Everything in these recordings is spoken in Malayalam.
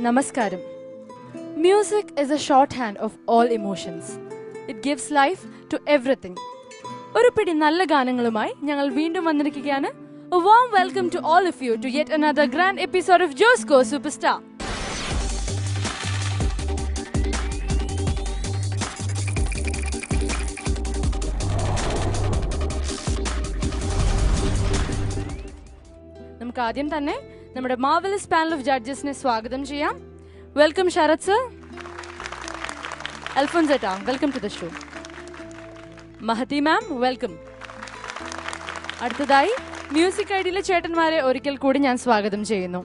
Namaskaram. Music is a shorthand of all emotions. It gives life to everything. ഒരു പിടി നല്ല ഗാനങ്ങളുമായി ഞങ്ങൾ വീണ്ടും വന്നിരിക്കുകയാണ്. A warm welcome to all of you to yet another grand episode of Joe's Go Superstar. നമുക്ക് ആദ്യം തന്നെ നമ്മുടെ മാർവലസ് പാനൽ ഓഫ് ജഡ്ജസിനെ സ്വാഗതം ചെയ്യാം. വെൽക്കം ശരത് സർ, അൽഫോൻസ് ഏട്ടാ, വെൽക്കം ടു ദ ഷോ. മഹതി മാം, വെൽക്കം. അടുത്തതായി മ്യൂസിക് ഐഡിയിലെ ചേട്ടന്മാരെ ഒരിക്കൽ കൂടി ഞാൻ സ്വാഗതം ചെയ്യുന്നു.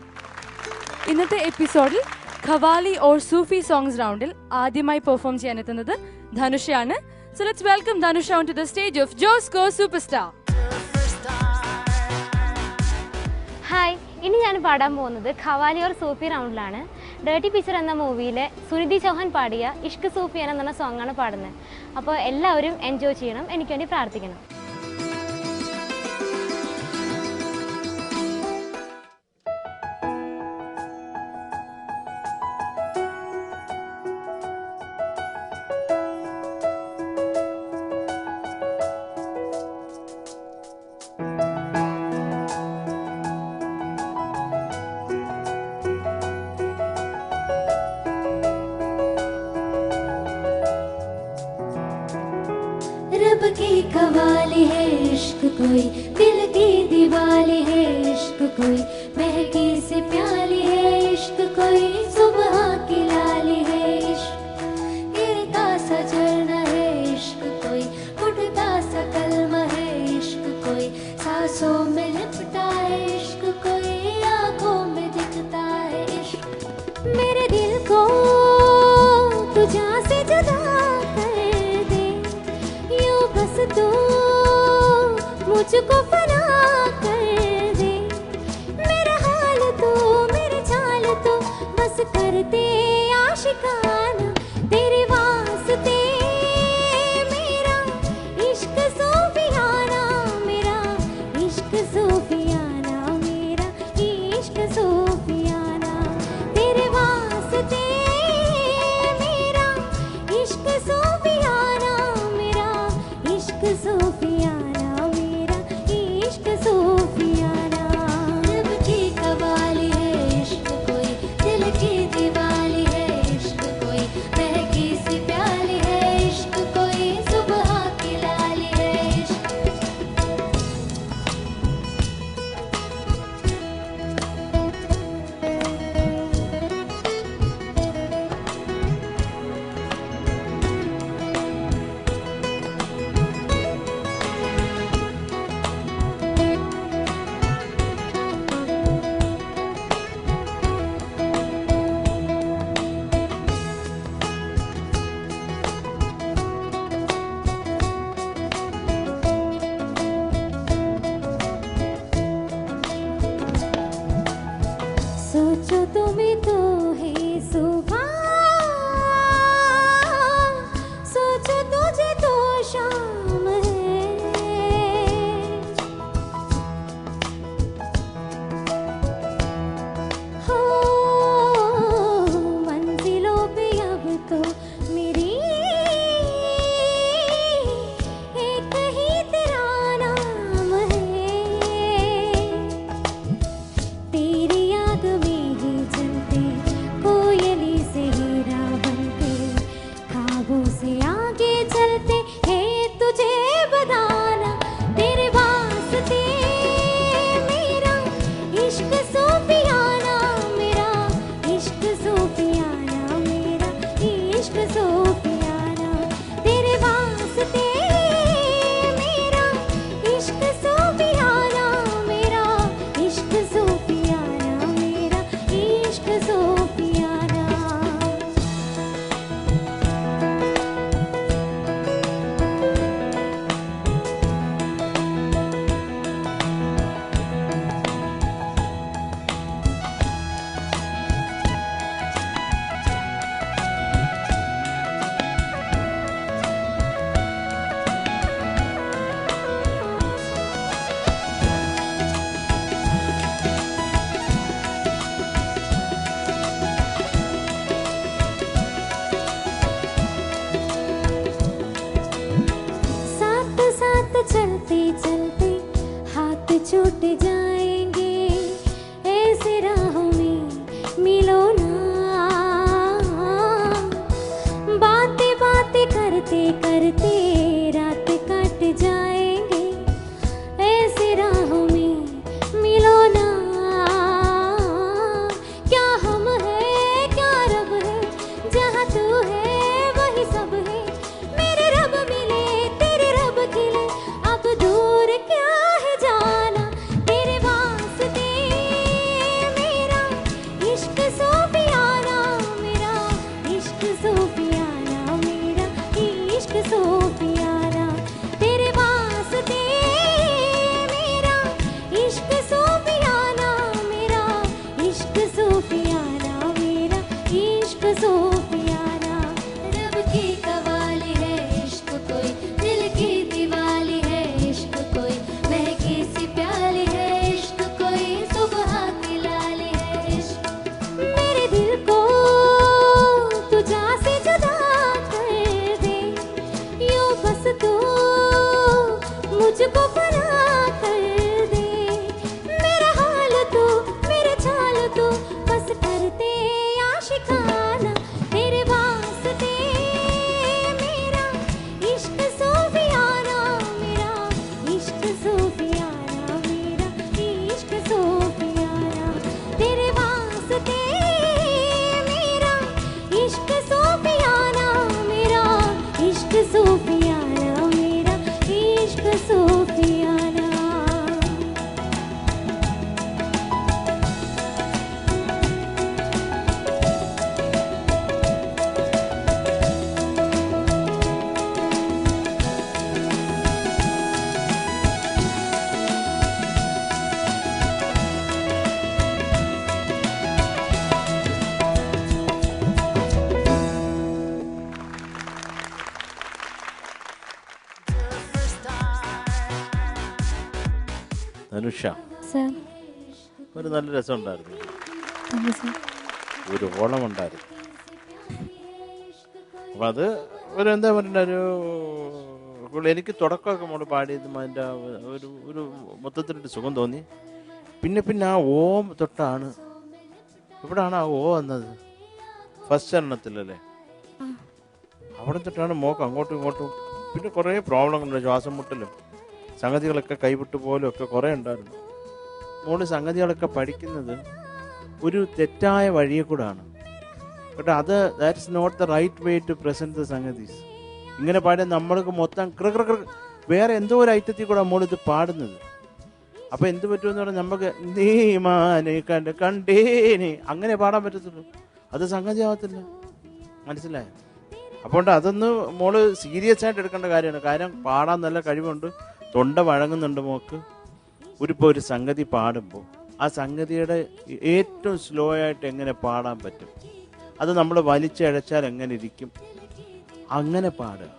ഇന്നത്തെ എപ്പിസോഡിൽ ഖവാലി ഓർ സൂഫി സോങ്സ് റൗണ്ടിൽ ആദ്യമായി പെർഫോം ചെയ്യാൻ എത്തുന്നത് ധനുഷയാണ്. So let's welcome Dhanusha on to the stage of Josco superstar. Hi, ഇനി ഞാൻ പാടാൻ പോകുന്നത് ഖവാലി ഓർ സൂഫി റൗണ്ടിലാണ്. ഡേർട്ടി പിക്ചർ എന്ന മൂവിയിലെ സുനിധി ചൗഹാൻ പാടിയ ഇഷ്ക് സൂഫിയാന എന്ന സോങ്ങാണ് പാടുന്നത്. അപ്പോൾ എല്ലാവരും എൻജോയ് ചെയ്യണം, എനിക്ക് വേണ്ടി പ്രാർത്ഥിക്കണം. रब की कवाली है इश्क कोई, दिल की दीवाली है इश्क कोई, महकी सी प्याली है इश्क कोई, सुबह की लाली है इश्क, गिरता सा झरना है इश्क कोई, उठता सा कलमा है इश्क कोई, सांसों में लिपटा है इश्क कोई, आंखों में दिखता है इश्क, मेरे दिल को तुझा से जुदा तो मुझको फना कर दे, मेरा हाल तो मेरे चाल तो बस करते आशिकाना, तेरे वास्ते मेरा इश्क सूफियाना, मेरा इश्क सूफियाना, मेरा इश्क सूफियाना, तेरे वास्ते मेरा इश्क सूफियाना, मेरा इश्क सूफियाना, मेरा इश्क सूफियाना। रब की कवाली है इश्क कोई, दिल की दीवाली है इश्क कोई, महकी सी प्याली है इश्क कोई, सुबह की लाली है इश्क। सोचो तुम्हें तो है सुबह, सोचो तुझे तो शाम है, हो मंजिलों पे अब तो मेरी एक ही तेरा नाम है, तेरी याद में ही चलते कोयली से हीरा बनते, ख्वाबों से आगे चलते हैं तुझे बताना, तेरे वास्ते मेरा इश्क सूफियाना, मेरा इश्क सूफियाना, मेरा इश्क सूफियाना, तेरे वास्ते मेरा इश्क सूफियाना, मेरा इश्क सूफियाना, मेरा इश्क सूफियाना। लौट जाएंगे, ऐसे राहों में मिलो ना। बातें बातें करते करते रात कट जाएंगे, ऐसे राहों में मिलो ना। क्या हम है क्या रब है, जहाँ तू है वही सब है। मेरे रब मिले तेरे रब खिले, अब दूर क्या है जाना। तेरे वास्ते मेरा इश्क सूफियाना, मेरा इश्क सूफियाना, मेरा इश्क सूफियाना। तेरे वास्ते मेरा इश्क सूफियाना, मेरा इश्क सूफियाना, मेरा इश्क सूफियाना। रब की कवाली है इश्क कोई, दिल की दीवाली है इश्क कोई, महकी सी प्याली है इश्क कोई, सुबह की लाली है इश्क। मेरे दिल को तुझा से जुदा कर दे, यूं बस तू मुझको फना कर दे। मेरा हाल तू मेरे चाल तू बस करते आशिकाना। तेरे वास्ते मेरा इश्क सूफियाना, मेरा इश्क सूफियाना, मेरा इश्क सूफियाना। तेरे वास्ते मेरा इश्क सूफियाना, मेरा इश्क सूफियाना, मेरा इश्क सूफियाना। ധനുഷ സർ ഒരു നല്ല രസമുണ്ടായിരുന്നു, താങ്ക് യു സർ. ഒരു ഓളമുണ്ടായിരുന്നു. അപ്പം അത് ഒരു എന്താ പറയുക, എനിക്ക് തുടക്കമൊക്കെ മോള് പാടിയതും അതിൻ്റെ ഒരു ഒരു മൊത്തത്തിലൊരു സുഖം തോന്നി. പിന്നെ പിന്നെ ആ ഓ തൊട്ടാണ്, ഇവിടാണ് ആ ഓ വന്നത് ഫസ്റ്റ് ചരണത്തിലല്ലേ, അവിടെ തൊട്ടാണ് മോക്ക് അങ്ങോട്ടും ഇങ്ങോട്ടും. പിന്നെ കുറേ പ്രോബ്ലങ്ങളുണ്ട്, ശ്വാസം മുട്ടലും സംഗതികളൊക്കെ കൈവിട്ട് പോലും ഒക്കെ കുറേ ഉണ്ടായിരുന്നു. മോള് സംഗതികളൊക്കെ പഠിക്കുന്നത് ഒരു തെറ്റായ വഴിയെ കൂടാണ് കേട്ടോ. അത് that's not the right way to present the സംഗതീസ്. ഇങ്ങനെ പാടിയാൽ നമ്മൾക്ക് മൊത്തം വേറെ എന്തോ ഒരു ഐറ്റത്തിൽ കൂടെ മോളിത് പാടുന്നത്. അപ്പോൾ എന്ത് പറ്റുമെന്ന് പറഞ്ഞാൽ നമുക്ക് നീ മാനെ കണ്ടേനെ അങ്ങനെ പാടാൻ പറ്റത്തുള്ളൂ, അത് സംഗതി ആവത്തില്ല. മനസ്സിലായോ? അപ്പോൾ അതൊന്ന് മോള് സീരിയസ് ആയിട്ട് എടുക്കേണ്ട കാര്യമാണ്. കാര്യം പാടാൻ നല്ല കഴിവുണ്ട്, തൊണ്ട വഴങ്ങുന്നുണ്ട് മോക്ക്. ഇപ്പോൾ ഒരു സംഗതി പാടുമ്പോൾ ആ സംഗതിയുടെ ഏറ്റവും സ്ലോ ആയിട്ട് എങ്ങനെ പാടാൻ പറ്റും, അത് നമ്മൾ വലിച്ചഴച്ചാൽ എങ്ങനെ ഇരിക്കും, അങ്ങനെ പാടുക.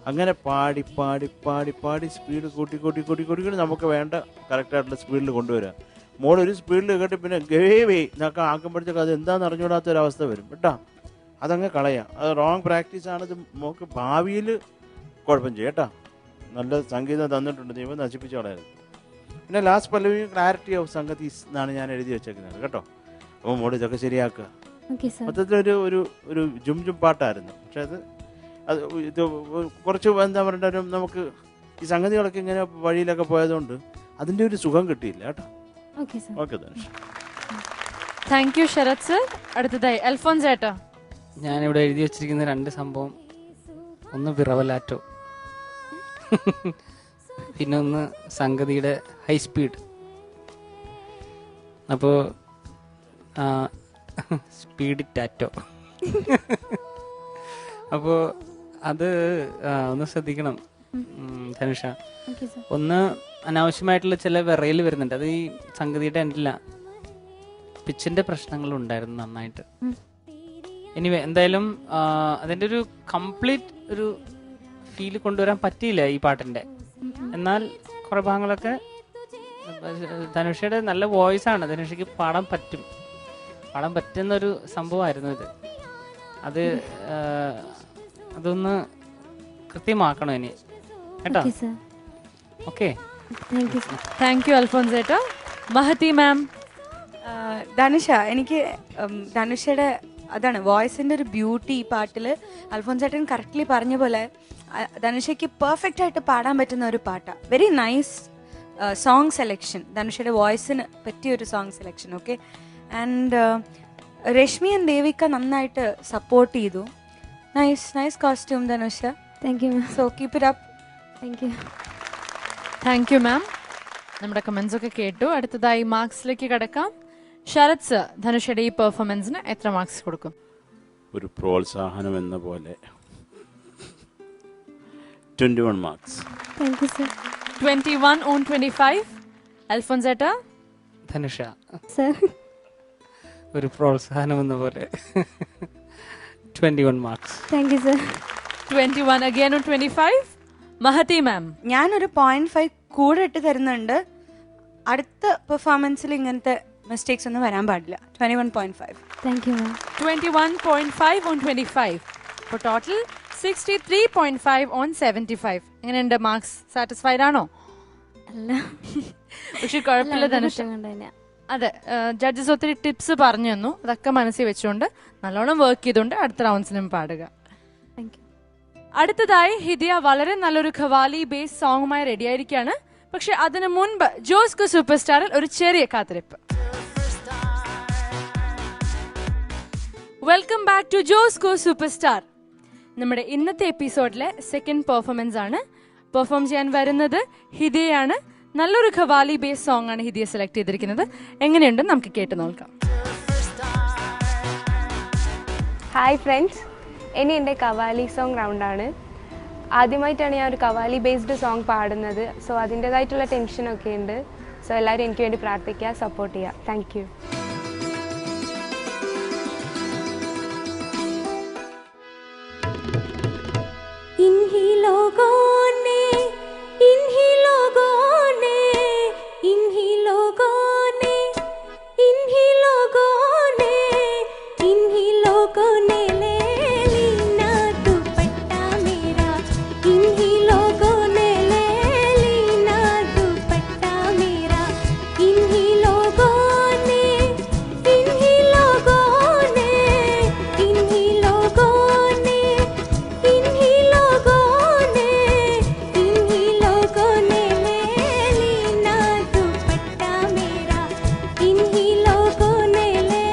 അങ്ങനെ പാടി പാടി പാടി പാടി സ്പീഡ് കൂട്ടി കൂട്ടി കൂട്ടി കൂട്ടി കൂട്ടി നമുക്ക് വേണ്ട കറക്റ്റായിട്ടുള്ള സ്പീഡിൽ കൊണ്ടുവരിക. മോളൊരു സ്പീഡിൽ കേട്ട് പിന്നെ ഗേവേ എന്നൊക്കെ ആക്കുമ്പോഴത്തേക്ക് അത് എന്താണെന്ന് അറിഞ്ഞുകൂടാത്തൊരവസ്ഥ വരും കേട്ടോ. അതങ്ങ് കളയാം, അത് റോങ് പ്രാക്ടീസാണിത്. മോക്ക് ഭാവിയിൽ കുഴപ്പം ചെയ്യും കേട്ടോ. നല്ല സംഗീതം തന്നിട്ടുണ്ട്, ദൈവം നശിപ്പിച്ച് കളയായിരുന്നു. പിന്നെ ലാസ്റ്റ് പല്ലവി ക്ലാരിറ്റി ഓഫ് സംഗതീസ് എന്നാണ് ഞാൻ എഴുതി വെച്ചേക്കുന്നത് കേട്ടോ. അപ്പോൾ മോള് ഇതൊക്കെ ശരിയാക്കുക. മൊത്തത്തിലൊരു ഒരു ഒരു ജും ജും പാട്ടായിരുന്നു. പക്ഷെ അത് ഇത് കുറച്ച് എന്താ പറയേണ്ട, നമുക്ക് ഈ സംഗതികളൊക്കെ ഇങ്ങനെ വഴിയിലൊക്കെ പോയതുകൊണ്ട് അതിൻ്റെ ഒരു സുഖം കിട്ടിയില്ല കേട്ടോ. Okay Dhanush. Thank you Sarath sir. അടുത്തതായി അൽഫോൻസ് ഏട്ടാ. ഞാനിവിടെ എഴുതി വെച്ചിരിക്കുന്ന രണ്ട് സംഭവം, ഒന്ന് വിറവലാറ്റോ, പിന്നെ ഒന്ന് സംഗതിയുടെ ഹൈ സ്പീഡ്. അപ്പോൾ സ്പീഡ് ടാറ്റോ. അപ്പോൾ അത് ഒന്ന് ശ്രദ്ധിക്കണം ധനുഷ. ഒന്ന് അനാവശ്യമായിട്ടുള്ള ചില വിറയിൽ വരുന്നുണ്ട്, അത് ഈ സംഗതിയുടെ എൻഡില്ല. പിച്ചിൻ്റെ പ്രശ്നങ്ങളുണ്ടായിരുന്നു നന്നായിട്ട്. എനിവേ എന്തായാലും അതിൻ്റെ ഒരു കംപ്ലീറ്റ് ഒരു ഫീൽ കൊണ്ടുവരാൻ പറ്റിയില്ല ഈ പാട്ടിൻ്റെ. എന്നാൽ കുറേ ഭാഗങ്ങളൊക്കെ ധനുഷയുടെ നല്ല വോയിസാണ്, ധനുഷയ്ക്ക് പാടാൻ പറ്റുന്നൊരു സംഭവമായിരുന്നു ഇത്. അതൊന്ന് കൃത്യമാക്കണം ഇനി കേട്ടോ. Okay, thank you. Thank you അൽഫോൻസേട്ടോ. മഹതി മാം. ധനുഷ, എനിക്ക് ധനുഷയുടെ അതാണ് വോയിസിൻ്റെ ഒരു ബ്യൂട്ടി ഈ പാട്ടിൽ. അൽഫോൻസേട്ടൻ കറക്റ്റ്ലി പറഞ്ഞ പോലെ ധനുഷയ്ക്ക് പെർഫെക്റ്റ് ആയിട്ട് പാടാൻ പറ്റുന്ന ഒരു പാട്ടാണ്. വെരി നൈസ് സോങ് സെലക്ഷൻ, ധനുഷയുടെ വോയിസിന് പറ്റിയൊരു song selection. Okay. And Rashmi and Devika നന്നായിട്ട് സപ്പോർട്ട് ചെയ്തു. Nice costume Dhanusha. Thank you ma'am. So keep it up. Thank you. Thank you ma'am. നമ്മുടെ കമൻസ് ഒക്കെ കേട്ടു. അടുത്തതായി മാർക്സിലേക്ക് കടക്കാം. ശരത് സർ, ധനുഷയുടെ ഈ പെർഫോമൻസിന് എത്ര മാർക്സ് കൊടുക്കും? ഒരു പ്രോത്സാഹനം എന്ന പോലെ 21 marks. Thank you sir. 21 on 25. അൽഫോൻസേട്ടാ. ധനുഷ, സർ. ഒരു പ്രോത്സാഹനം എന്ന പോലെ 21 marks. Thank you sir. 21 again on 25. മഹതി മാം. ഞാനൊരു 0.5 കൂടെ ഇട്ട് തരുന്നുണ്ട്. അടുത്ത പെർഫോമൻസിൽ ഇങ്ങനത്തെ മിസ്റ്റേക്സ് ഒന്നും വരാൻ പാടില്ല. 21.5. Thank you ma'am. 21.5 on 25. അപ്പോൾ ടോട്ടൽ 63.5 on 75. എങ്ങനെയുണ്ട് മാർക്സ്? സാറ്റിസ്ഫൈഡ് ആണോ? അല്ല, പക്ഷെ കുഴപ്പമില്ല ധനുഷ. അതെ, ജഡ്ജസ് ഒത്തിരി ടിപ്സ് പറഞ്ഞു തന്നു. അതൊക്കെ മനസ്സിൽ വെച്ചുകൊണ്ട് നല്ലോണം വർക്ക് ചെയ്തുകൊണ്ട് അടുത്ത റൗണ്ട്സിനും പാടുക. Thank you. അടുത്തതായി ഹിദിയ വളരെ നല്ലൊരു ഖവാലി ബേസ് സോങ്ങുമായി റെഡി ആയിരിക്കുകയാണ്. പക്ഷെ അതിനു മുൻപ് ജോസ്കോ സൂപ്പർ സ്റ്റാറിൽ ഒരു ചെറിയ കാത്തിരിപ്പ്. Welcome back to Josco super star. നമ്മുടെ ഇന്നത്തെ എപ്പിസോഡിലെ സെക്കൻഡ് പെർഫോമൻസ് ആണ്. പെർഫോം ചെയ്യാൻ വരുന്നത് ഹിദിയയാണ്. നല്ലൊരു ഖവാലി ബേസ് സോങ് ആണ് ഹിദിയ സെലക്ട് ചെയ്തിരിക്കുന്നത്. എങ്ങനെയുണ്ടെന്ന് നമുക്ക് കേട്ട് നോക്കാം. ഹായ് ഫ്രണ്ട്സ്, ഇനി എൻ്റെ കവാലി സോങ് റൗണ്ടാണ്. ആദ്യമായിട്ടാണ് ഞാൻ ഒരു കവാലി ബേസ്ഡ് സോങ് പാടുന്നത്. സോ അതിൻ്റേതായിട്ടുള്ള ടെൻഷനൊക്കെ ഉണ്ട്. സോ എല്ലാവരും എനിക്ക് വേണ്ടി പ്രാർത്ഥിക്കുക, സപ്പോർട്ട് ചെയ്യുക. Thank you. इन्हीं लोगों ने इन्हीं लोगों ने इन्हीं लोगों ने इन्हीं लोगों ने इन्हीं लोगों ने ले लीना दुपट्टा मेरा. इन्हीं लोगों ने ले लीना दुपट्टा मेरा. इन्हीं लोगों ने इन्हीं लोगों ने इन्हीं लोगों ने इन्हीं लोगों ने इन्हीं लोगों ने ले लीना दुपट्टा मेरा. इन्हीं लोगों ने ले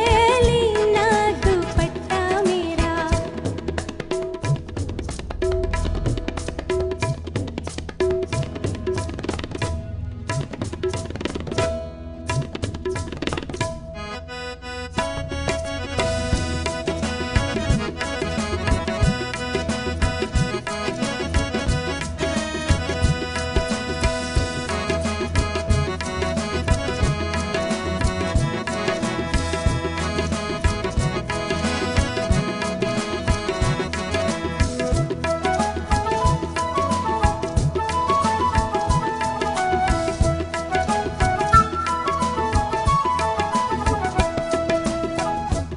लीना दुपट्टा मेरा.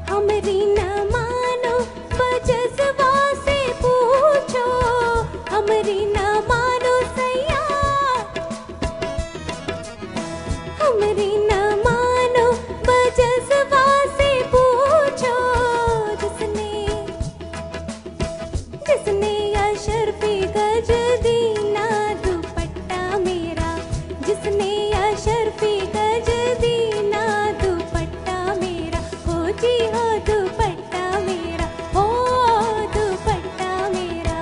हमरी न मानो बजज़बा से पूछो. हमरी न मानो सैया. हमरी न मानो बजज़बा से पूछो. जिसने जिसने अशरफी गज दीना दुपट्टा मेरा. जिसने अशरफी गज दीना दुपट्टा मेरा. हो जी हो दुपट्टा मेरा. हो दुपट्टा मेरा.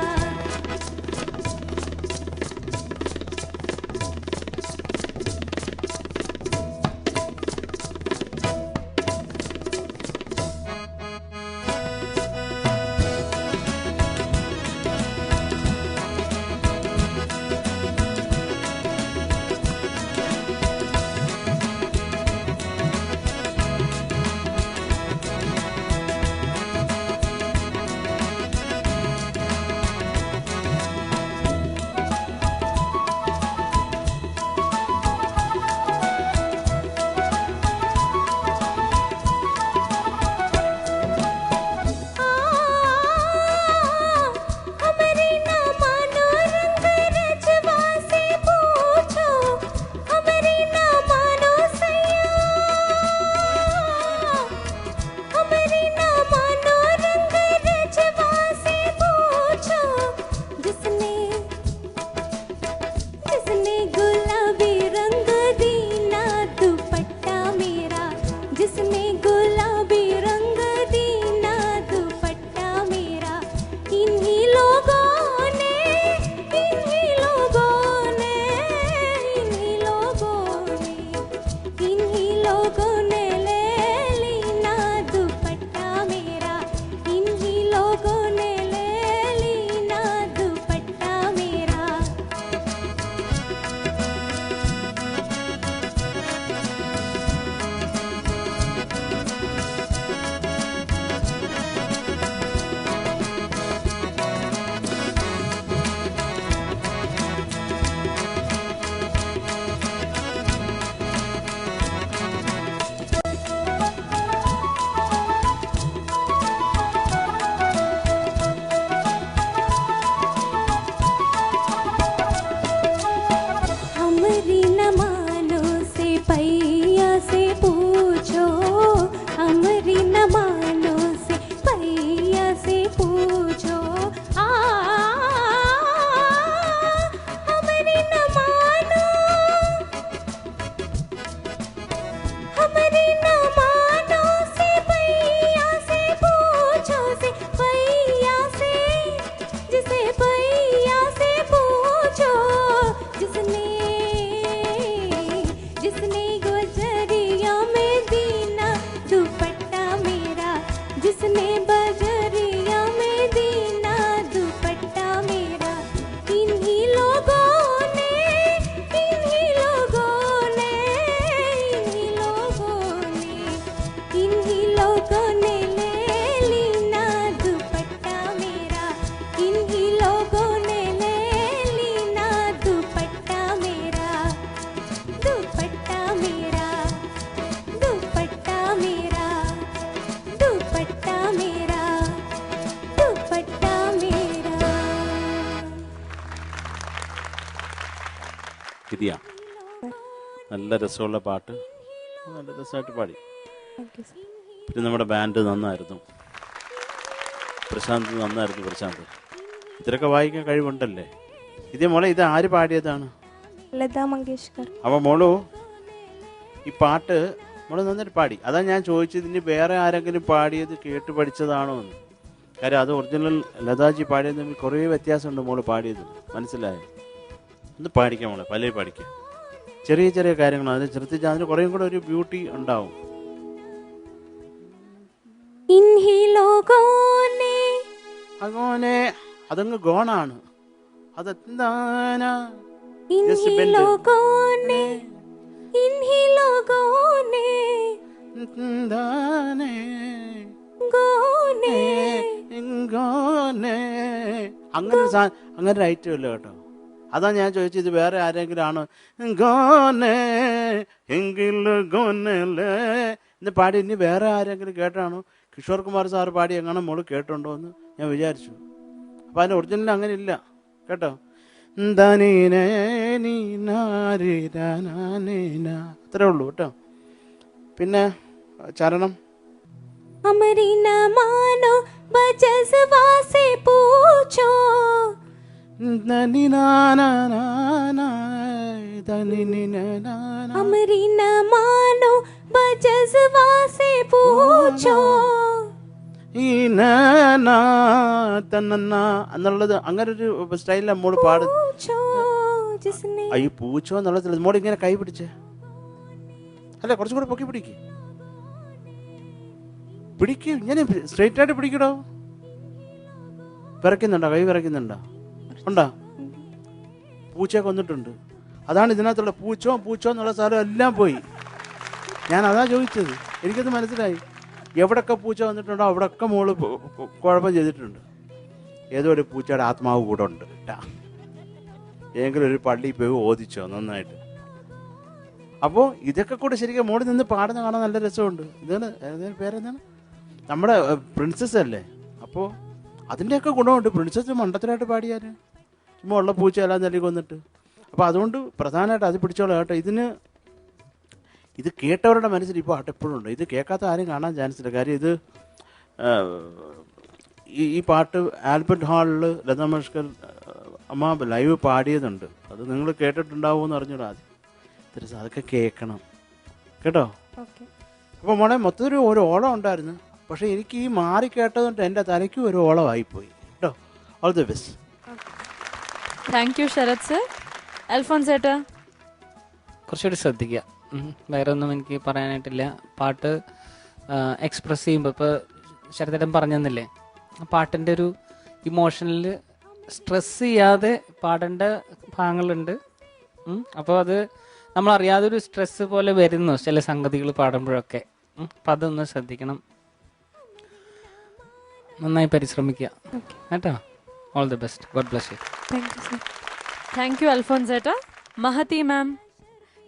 में बजरिया में दीना दुपट्टा मेरा इन्हीं लोगों ने इन्हीं लोगों ने इन्हीं लोगों ने इन्हीं लोगों ने ले लीना दुपट्टा मेरा इन्हीं लोगों ने ले लीना दुपट्टा मेरा दुपट्टा मेरा दुपट्टा मेरा दुपट्टा मेरा दुपट्टा मेरा ശരിയാ, നല്ല രസമുള്ള പാട്ട്, നല്ല രസമായിട്ട് പാടി. പിന്നെ നമ്മുടെ ബാൻഡ് നന്നായിരുന്നു, പ്രശാന്ത് നന്നായിരുന്നു. പ്രശാന്ത് ഇത്രയൊക്കെ വായിക്കാൻ കഴിവുണ്ടല്ലേ? ഇതേ മോളെ, ഇത് ആര് പാടിയതാണ്? ലതാ മങ്കേഷ്കർ. അപ്പോൾ മോളു ഈ പാട്ട് മോള് നന്നായിട്ട് പാടി. അതാ ഞാൻ ചോദിച്ചത്, ഇനി വേറെ ആരെങ്കിലും പാടിയത് കേട്ട് പഠിച്ചതാണോ എന്ന്. കാര്യം അത് ഒറിജിനൽ ലതാജി പാടിയത് തമ്മിൽ കുറേ വ്യത്യാസമുണ്ട് മോള് പാടിയത്, മനസ്സിലായോ? ഒന്ന് പാടിക്കാം മോളെ, പലരും പാടിക്കാം. ചെറിയ ചെറിയ കാര്യങ്ങൾ അതിന് ശ്രദ്ധിച്ചാൽ അതിന് കുറേയും കൂടെ ഒരു ബ്യൂട്ടി ഉണ്ടാവും. इन्हीं लोगों ने അങ്ങനെ അതങ്ങ് ഗോണാണ്. അതെന്താനാ इन्हीं लोगों ने इन्हीं लोगों ने എന്താണ് गोने ഇങ്ങോനെ അങ്ങനെ ഒരു ഐറ്റം ഇല്ല കേട്ടോ. അതാ ഞാൻ ചോദിച്ചത്, വേറെ ആരെങ്കിലും ആണോ? ഗോനെ എങ്കില് ഗോനല്ലേ എന്ന് പാടി ഇനി വേറെ ആരെങ്കിലും കേട്ടാണോ? കിഷോർ കുമാർ സാറ് പാടി എങ്ങനെ മോള് കേട്ടുണ്ടോ എന്ന് ഞാൻ വിചാരിച്ചു. അപ്പം അതിന് ഒറിജിനൽ അങ്ങനെ ഇല്ല കേട്ടോ. അത്രേ ഉള്ളൂ കേട്ടോ. പിന്നെ ചരണം हमारी न मानो बजज़बा से पूछो हमारी न मानो बजज़बा से पूछो ഈ എന്നുള്ളത് അങ്ങനെ ഒരു സ്റ്റൈലിൽ നമ്മോട് പാടും. पूछो जिसने ഈ പൂച്ചോ എന്നുള്ളത് നമ്മോട് ഇങ്ങനെ കൈ പിടിച്ചേ, അല്ല കുറച്ചും കൂടെ പൊക്കി പിടിക്കും, പിടിക്കും, ഇങ്ങനെ സ്ട്രെയിറ്റ് ആയിട്ട് പിടിക്കടോ. വിറയ്ക്കുന്നുണ്ടോ? കൈ വിറയ്ക്കുന്നുണ്ടോ? ഉണ്ടോ? പൂച്ചയെ കൊന്നിട്ടുണ്ട്. അതാണ് ഇതിനകത്തുള്ള പൂച്ചോ എന്നുള്ള സാധനം എല്ലാം പോയി. ഞാൻ അതാ ചോദിച്ചത്, എനിക്കത് മനസ്സിലായി. എവിടൊക്കെ പൂച്ച വന്നിട്ടുണ്ടോ അവിടെയൊക്കെ മോള് കുഴപ്പം ചെയ്തിട്ടുണ്ട്. ഏതോ ഒരു പൂച്ചയുടെ ആത്മാവ് കൂടെ ഉണ്ട് കേട്ടാ. ഏതെങ്കിലും ഒരു പള്ളിയിൽ പോയി ഓദിച്ചോ നന്നായിട്ട്. അപ്പോൾ ഇതൊക്കെ കൂടെ ശരിക്കും മോളിൽ നിന്ന് പാടുന്ന കാണാൻ നല്ല രസമുണ്ട്. ഇതാണ് പേരെന്താണ്? നമ്മുടെ പ്രിൻസസ് അല്ലേ? അപ്പോൾ അതിൻ്റെയൊക്കെ ഗുണമുണ്ട്. പ്രിൻസസ് മണ്ടത്തിലായിട്ട് പാടിയാൽ ചുമ്മാ ഉള്ള പൂച്ച എല്ലാം തല്ലി കൊന്നിട്ട്. അപ്പോൾ അതുകൊണ്ട് പ്രധാനമായിട്ട് അത് പിടിച്ചോളാം കേട്ടോ. ഇത് കേട്ടവരുടെ മനസ്സിൽ ഇപ്പോൾ ആട്ട് എപ്പോഴും ഉണ്ട്. ഇത് കേൾക്കാത്ത ആരും കാണാൻ ചാൻസ് ഇല്ല. കാര്യം ഇത് ഈ പാട്ട് ആൽബർട്ട് ഹാളിൽ ലതാ മങ്കേഷ്കർ അമ്മ ലൈവ് പാടിയതുണ്ട്. അത് നിങ്ങൾ കേട്ടിട്ടുണ്ടാവുമെന്ന് അറിഞ്ഞൂടാ. ആദ്യം അതൊക്കെ കേൾക്കണം കേട്ടോ. അപ്പോൾ മോളെ മൊത്തത്തിൽ ഒരു ഓളം ഉണ്ടായിരുന്നു. പക്ഷേ എനിക്ക് ഈ മാറി കേട്ടതുകൊണ്ട് എൻ്റെ തലയ്ക്കും ഒരു ഓളമായിപ്പോയി കേട്ടോ. All the best. Thank you Sarath sir. Alphonse ഏട്ടാ കുറച്ചുകൂടി ശ്രദ്ധിക്കുക. വേറെ ഒന്നും എനിക്ക് പറയാനായിട്ടില്ല. പാട്ട് എക്സ്പ്രസ് ചെയ്യുമ്പോൾ ഇപ്പോൾ ശരതേട്ടൻ പറഞ്ഞു തന്നില്ലേ, ആ പാട്ടിൻ്റെ ഒരു ഇമോഷനിൽ സ്ട്രെസ് ചെയ്യാതെ പാടേണ്ട ഭാഗങ്ങളുണ്ട്. അപ്പോൾ അത് നമ്മളറിയാതെ ഒരു സ്ട്രെസ് പോലെ വരുന്നു ചില സംഗതികൾ പാടുമ്പോഴൊക്കെ. അപ്പം അതൊന്ന് ശ്രദ്ധിക്കണം. നന്നായി പരിശ്രമിക്കുക കേട്ടോ. All the best. God bless you. Thank you Alphonse ഏട്ടാ. മഹതി മാം,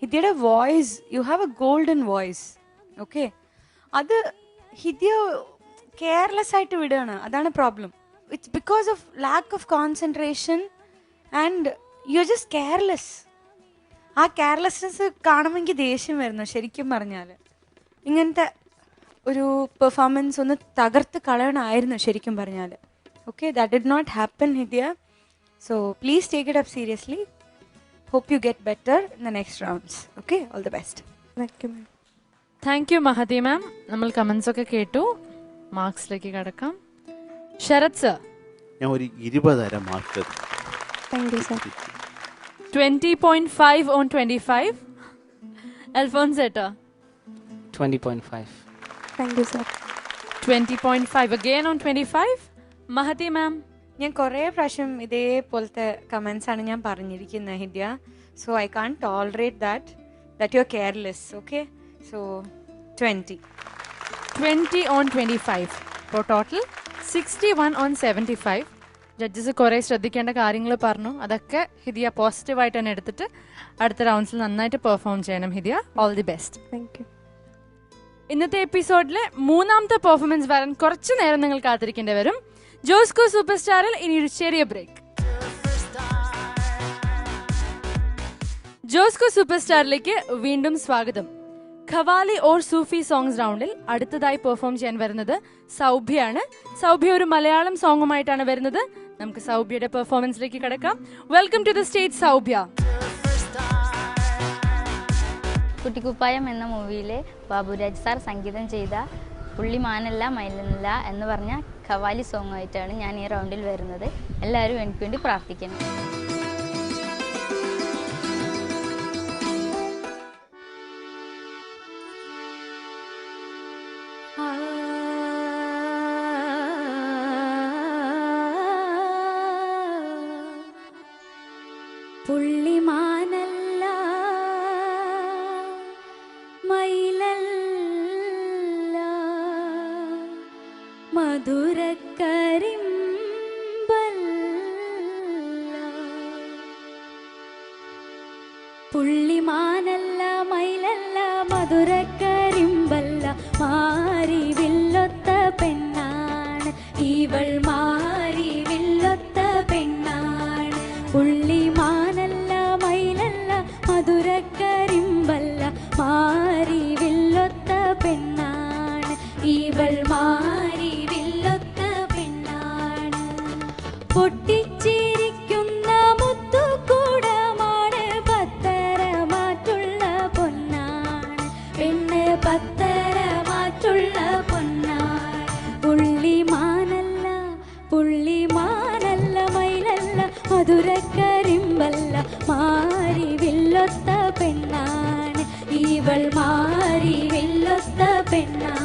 ഹിദ്യയുടെ voice, you have a golden voice. Okay, അത് ഹിദ്യ കെയർലെസ് ആയിട്ട് വിടുകയാണ്. അതാണ് problem. It's because of lack of concentration and you are just careless. ആ കെയർലെസ്നെസ് കാണുമ്പോൾ എനിക്ക് ദേഷ്യം വരുന്നു ശരിക്കും പറഞ്ഞാൽ. ഇങ്ങനത്തെ ഒരു പെർഫോമൻസ് ഒന്ന് തകർത്ത് കളയണമായിരുന്നു ശരിക്കും പറഞ്ഞാൽ. Okay, that did not happen Hidya. So please take it up seriously. Hope you get better in the next rounds. Okay, all the best. Thank you, ma'am. Thank you Mahathi ma'am. നമ്മൾ കമൻസ് ഒക്കെ കേട്ടു. മാർക്സിലേക്ക് കടക്കാം. ശരത് സർ, ഞാൻ ഒരു 20 mark. Thank you, sir. 20.5 on 25. Alphonse ഏട്ടാ 20.5. Thank you, sir. 20.5 again on 25. Mahati ma'am. ഞാൻ കുറേ പ്രാവശ്യം ഇതേപോലത്തെ കമൻസ് ആണ് ഞാൻ പറഞ്ഞിരിക്കുന്നത് Hidya. So I can't tolerate that you are careless. Okay, so 20 on 25. ഇപ്പോൾ ടോട്ടൽ 61 on 75. ജഡ്ജസ് കുറേ ശ്രദ്ധിക്കേണ്ട കാര്യങ്ങൾ പറഞ്ഞു. അതൊക്കെ ഹിദിയ പോസിറ്റീവായിട്ട് തന്നെ എടുത്തിട്ട് അടുത്ത റൗണ്ട്സിൽ നന്നായിട്ട് പെർഫോം ചെയ്യണം Hidiya. All the best. Thank you. ഇന്നത്തെ എപ്പിസോഡിലെ മൂന്നാമത്തെ പെർഫോമൻസ് വരാൻ കുറച്ച് നേരം നിങ്ങൾ കാത്തിരിക്കേണ്ടി വരും. ജോസ്കോ സൂപ്പർ സ്റ്റാറിൽ ഇനി ഒരു ചെറിയ ബ്രേക്ക്. ജോസ്കോ സൂപ്പർ സ്റ്റാറിലേക്ക് വീണ്ടും സ്വാഗതം. ഖവാലി ഓർ സൂഫി സോങ്സ് റൗണ്ടിൽ അടുത്തതായി പെർഫോം ചെയ്യാൻ വരുന്നത് സൗഭ്യാണ്. സൗഭ്യ ഒരു മലയാളം സോങ്ങുമായിട്ടാണ് വരുന്നത്. നമുക്ക് സൗഭ്യയുടെ പെർഫോമൻസിലേക്ക് കടക്കാം. Welcome to the stage Soubhya. Kuttikkuppayam എന്ന മൂവിയിലെ ബാബുരാജ് സാർ സംഗീതം ചെയ്ത പുള്ളി മാനല്ല മയിലല്ല എന്ന് പറഞ്ഞ ഖവാലി സോങ്ങുമായിട്ടാണ് ഞാൻ ഈ റൗണ്ടിൽ വരുന്നത്. എല്ലാവരും എനിക്ക് വേണ്ടി പ്രാർത്ഥിക്കണം. പുള്ളിമാനല്ല മയിലല്ല മധുരക്കരിമ്പല്ല. പുള്ളിമാനല്ല മയിലല്ല മധുരക്കരിമ്പല്ല. മാരി വില്ലൊത്ത പെണ്ണാണ് ഇവൾ, മാരി വില്ലൊത്ത പെണ്ണാണ്. പുള്ളിമാനല്ല മയിലല്ല മധുരക്കരിമ്പല്ല. മാരി വില്ലൊത്ത പെണ്ണാണ് ഇവൾ, മാരി വില്ലൊത്ത പെണ്ണാണ്. പൊട്ടിച്ചിരിക്കുന്ന മുത്തുകൂടമാണ് പത്തരമാറ്റുള്ള പൊന്നാണ് പെണ്ണ്, പത്തരമാറ്റുള്ള പൊന്നാണ്. പുള്ളിമാനല്ല പുള്ളിമാനല്ല മയിലല്ല മധുരക്കരിമ്പല്ല. മാരി വില്ലൊത്ത പെണ്ണാണ് ഇവൾ, മാരി വില്ലൊത്ത പെണ്ണാണ്.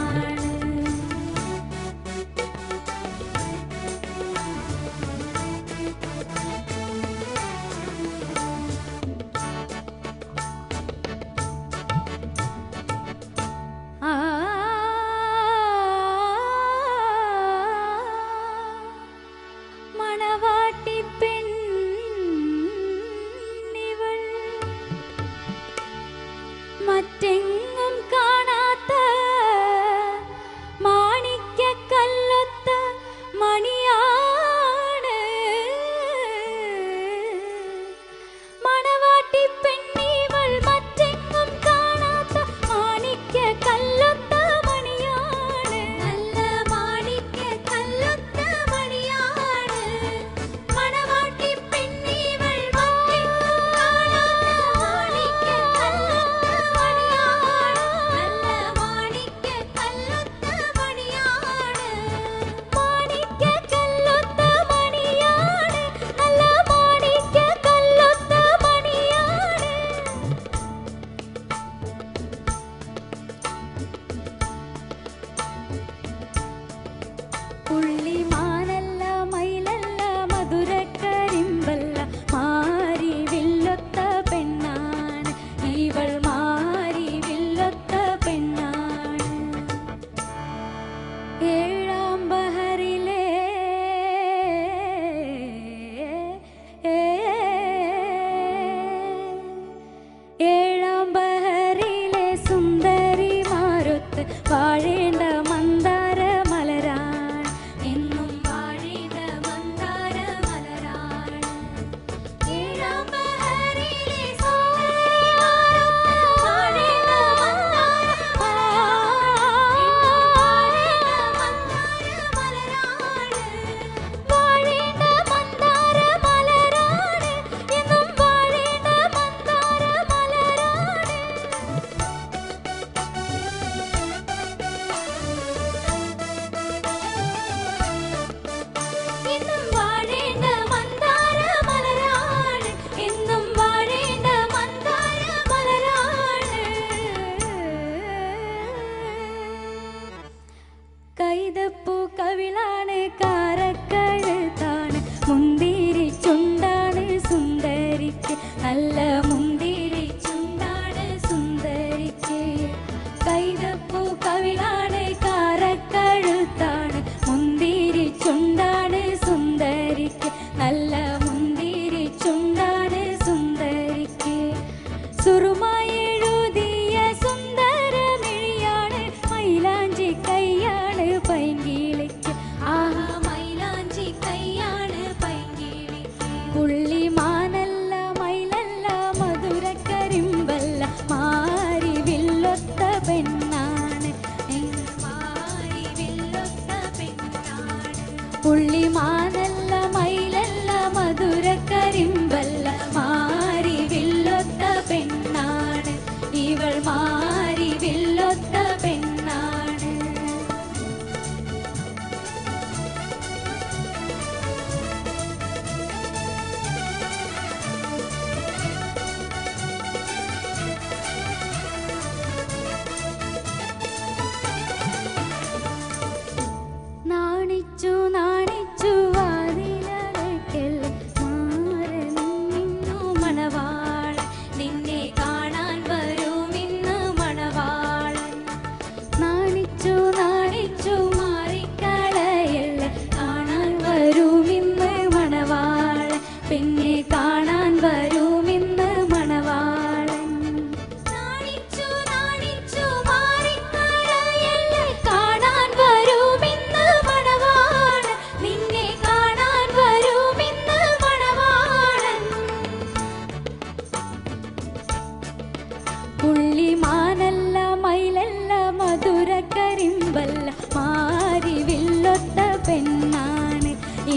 മണവാട്ടി പെണ്ണിവൾ മറ്റെങ്ങും കാണാത്ത മാണിക്യക്കല്ലൊത്ത മണിയാണ്. മണവാട്ടി പെണ്ണിവൾ മറ്റെങ്ങും കാണാത്ത മാണിക്യക്കല്ലൊത്ത മണിയാണ്. നല്ല മാണിക്യക്കല്ലൊത്ത മണിയാണ്. മണവാട്ടി പെണ്ണിവൾ മറ്റെങ്ങും കാണാത്ത മാണിക്യക്കല്ലൊത്ത മണിയാണ്. നല്ല മാണിക്യക്കല്ലൊത്ത മണിയാണ്. മാണിക്യക്കല്ലൊത്ത മണിയാണ്. നല്ല മാണിക്യക്കല്ലൊത്ത മണിയാണ്. പുള്ളിമാനല്ല മയിലല്ല മധുരക്കരിമ്പല്ല. മാരി വില്ലൊത്ത പെണ്ണാണ് ഇവൾ, മാരി വില്ലൊത്ത പെണ്ണാണ്. ഏഴാം ബഹറിലെ ഏഴാം ബഹറിലെ സുന്ദരിമാരൊത്ത് വാഴേണ്ട മന്ദാര മലരാണ്. എന്നും പുള്ളിമാനല്ല മയിലല്ല മധുരക്കരിമ്പല്ല മാരി വില്ലൊത്ത പെണ്ണാണ് ഇവൾ മാരി വില്ലൊത്ത പെണ്ണാണ്. നാണിച്ചു നാണിച്ചു വാതിലകയ്ക്കൽ മാറനിന്നു മണവാളൻ നിന്നെ കാണാൻ വരുമിന്ന് മണവാളൻ. നാണിച്ചു നാണിച്ചു മാറിക്കളയല്ല കാണാൻ വരുമിന്ന് മണവാളൻ പിന്നെ കാണാൻ വരുമിന്ന് മണവാളൻ. നാണിച്ചു നാണിച്ചു മാറിക്കളയല്ല കാണാൻ വരുമിന്ന് മണവാളൻ നിന്നെ കാണാൻ വരുമിന്ന് മണവാളൻ. പുള്ളിമാനല്ല മയിലല്ല മധുരക്കരിമ്പല്ല മാരി വില്ലൊത്ത പെണ്ണാണ്